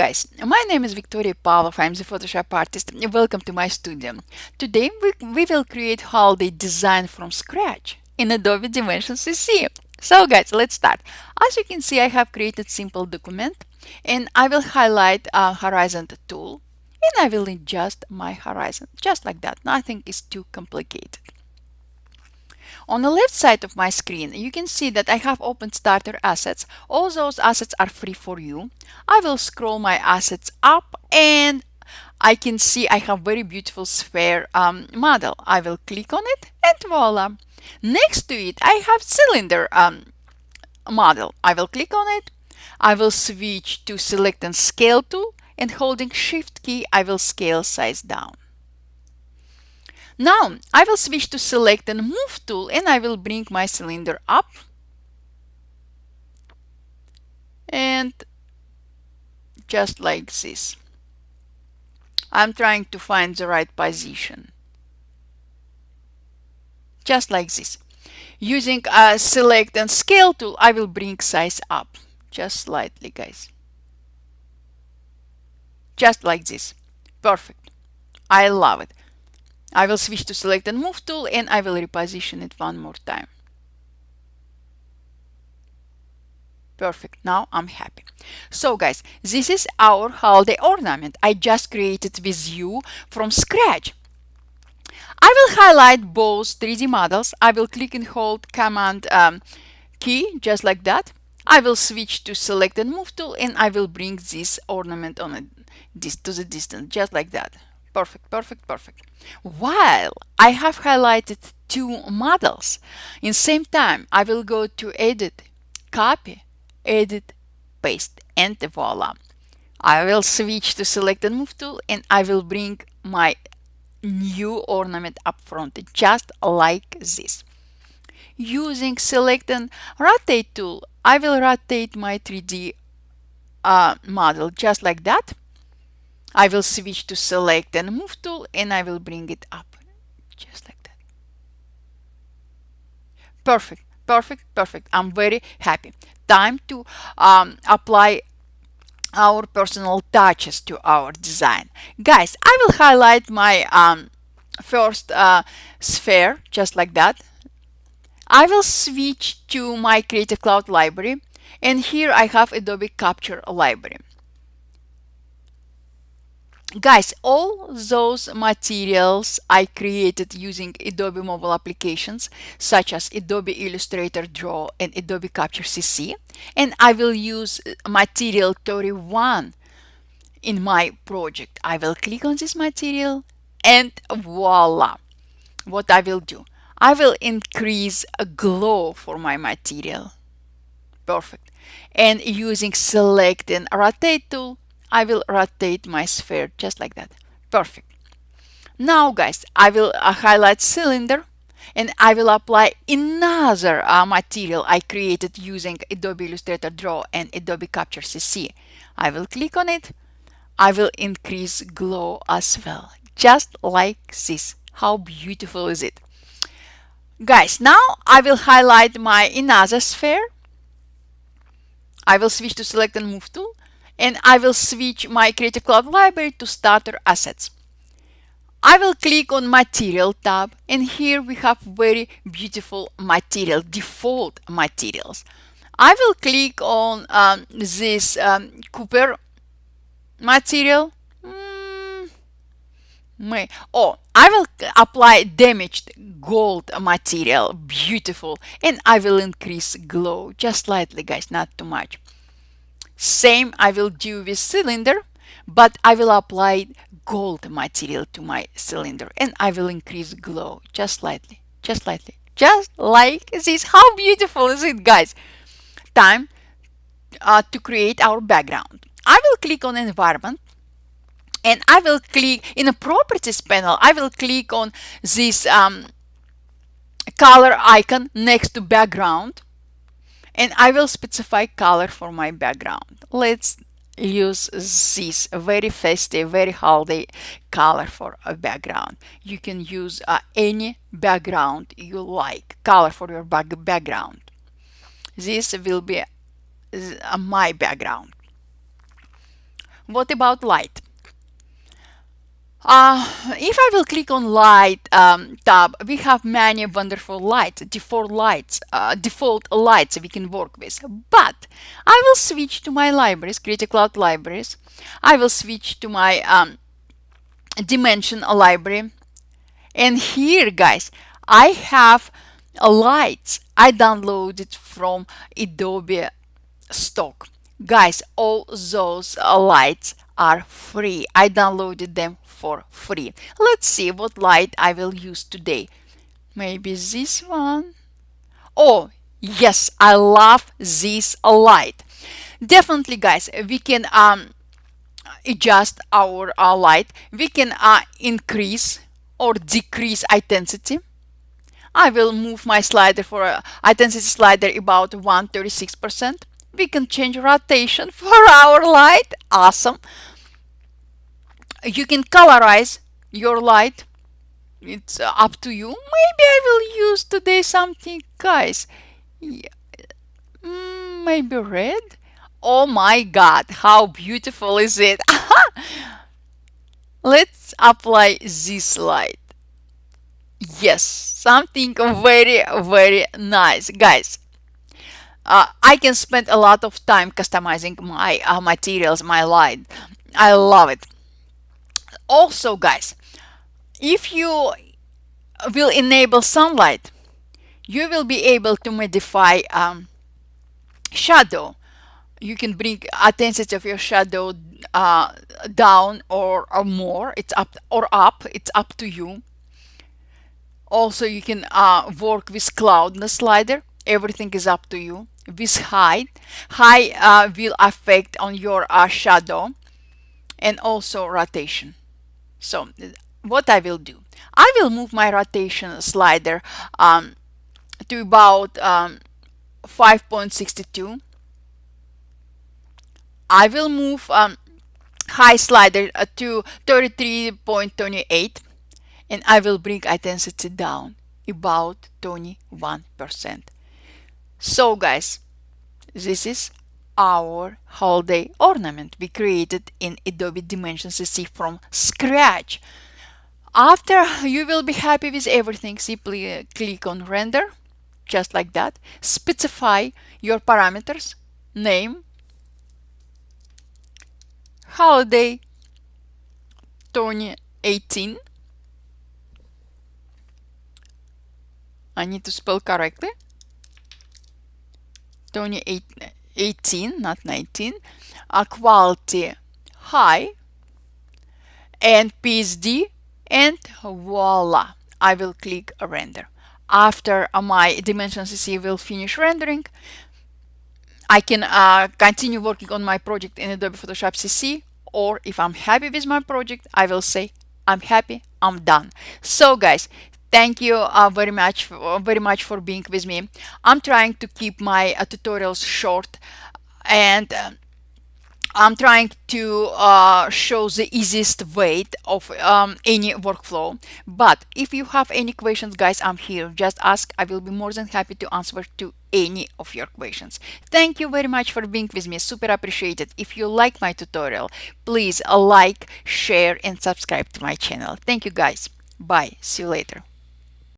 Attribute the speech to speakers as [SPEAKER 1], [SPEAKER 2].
[SPEAKER 1] guys, my name is Victoria Pavlov. I'm the Photoshop artist. Welcome to my studio. Today we will create holiday design from scratch in Adobe Dimension CC. So guys, let's start. As you can see, I have created simple document and I will highlight a horizon tool and I will adjust my horizon just like that. Nothing is too complicated. On the left side of my screen, you can see that I have opened starter assets. All those assets are free for you. I will scroll my assets up and I can see I have very beautiful sphere model. I will click on it and voila. Next to it, I have cylinder model. I will click on it. I will switch to select and scale tool and holding shift key, I will scale size down. Now I will switch to select and move tool and I will bring my cylinder up and just like this. I'm trying to find the right position. Just like this. Using a select and scale tool, I will bring size up just slightly, guys. Just like this. Perfect. I love it. I will switch to select and move tool and I will reposition it one more time. Perfect. Now I'm happy. So guys, this is our holiday ornament I just created with you from scratch. I will highlight both 3D models. I will click and hold Command key just like that. I will switch to select and move tool and I will bring this ornament on to the distance just like that. Perfect, perfect, perfect. While I have highlighted two models, in same time I will go to edit, copy, edit, paste and voila. I will switch to select and move tool and I will bring my new ornament up front just like this. Using select and rotate tool, I will rotate my 3D model just like that. I will switch to select and move tool and I will bring it up just like that. Perfect, perfect, perfect. I'm very happy. Time to apply our personal touches to our design. Guys, I will highlight my first sphere just like that. I will switch to my Creative Cloud library and here I have Adobe Capture library. Guys, all those materials I created using Adobe mobile applications such as Adobe Illustrator Draw and Adobe Capture CC, and I will use material 31 in my project. I will click on this material and voila. What I will do, I will increase a glow for my material. Perfect. And using select and rotate tool, I will rotate my sphere just like that. Perfect. Now guys, I will highlight cylinder and I will apply another material I created using Adobe Illustrator Draw and Adobe Capture CC. I will click on it. I will increase glow as well. Just like this. How beautiful is it? Guys, now I will highlight my another sphere. I will switch to select and move tool. And I will switch my Creative Cloud library to starter assets. I will click on material tab and here we have very beautiful material, default materials. I will click on this Cooper material. I will apply damaged gold material, beautiful, and I will increase glow just slightly, guys, not too much. Same I will do with cylinder, but I will apply gold material to my cylinder and I will increase glow just slightly, just slightly, just like this. How beautiful is it, guys? Time to create our background. I will click on environment and I will click in the properties panel. I will click on this color icon next to background. And I will specify color for my background. Let's use this very festive, very holiday color for a background. You can use any background you like, color for your background. This will be my background. What about light? If I will click on light tab, we have many wonderful lights, default lights we can work with. But I will switch to my libraries, Creative Cloud libraries. I will switch to my Dimension library. And here, guys, I have lights I downloaded from Adobe stock. Guys, all those lights are free. I downloaded them for free. Let's see what light I will use today. Maybe this one. Oh, yes, I love this light. Definitely, guys, we can adjust our light. We can increase or decrease intensity. I will move my slider for intensity slider about 136%. We can change rotation for our light. Awesome. You can colorize your light. It's up to you. Maybe I will use today something, guys. Yeah. Maybe red. Oh my God, how beautiful is it? Let's apply this light. Yes, something very, very nice, guys. I can spend a lot of time customizing my materials, my light. I love it. Also, guys, if you will enable sunlight, you will be able to modify shadow. You can bring intensity of your shadow down or more. It's up or up. It's up to you. Also, you can work with cloudness slider. Everything is up to you. With high will affect on your shadow and also rotation. So what I will do, I will move my rotation slider to about 5.62. I will move high slider to 33.28, and I will bring intensity down about 21%. So guys, this is our holiday ornament we created in Adobe Dimension CC from scratch. After you will be happy with everything, simply click on render, just like that. Specify your parameters, name, holiday 2018. I need to spell correctly. 2018, not 19. Quality high and PSD, and voila, I will click render. After my Dimension CC will finish rendering, I can continue working on my project in Adobe Photoshop CC, or if I'm happy with my project, I will say I'm happy, I'm done. So guys, thank you very much for being with me. I'm trying to keep my tutorials short, and I'm trying to show the easiest way of any workflow. But if you have any questions, guys, I'm here. Just ask. I will be more than happy to answer to any of your questions. Thank you very much for being with me. Super appreciated. If you like my tutorial, please like, share, and subscribe to my channel. Thank you, guys. Bye. See you later.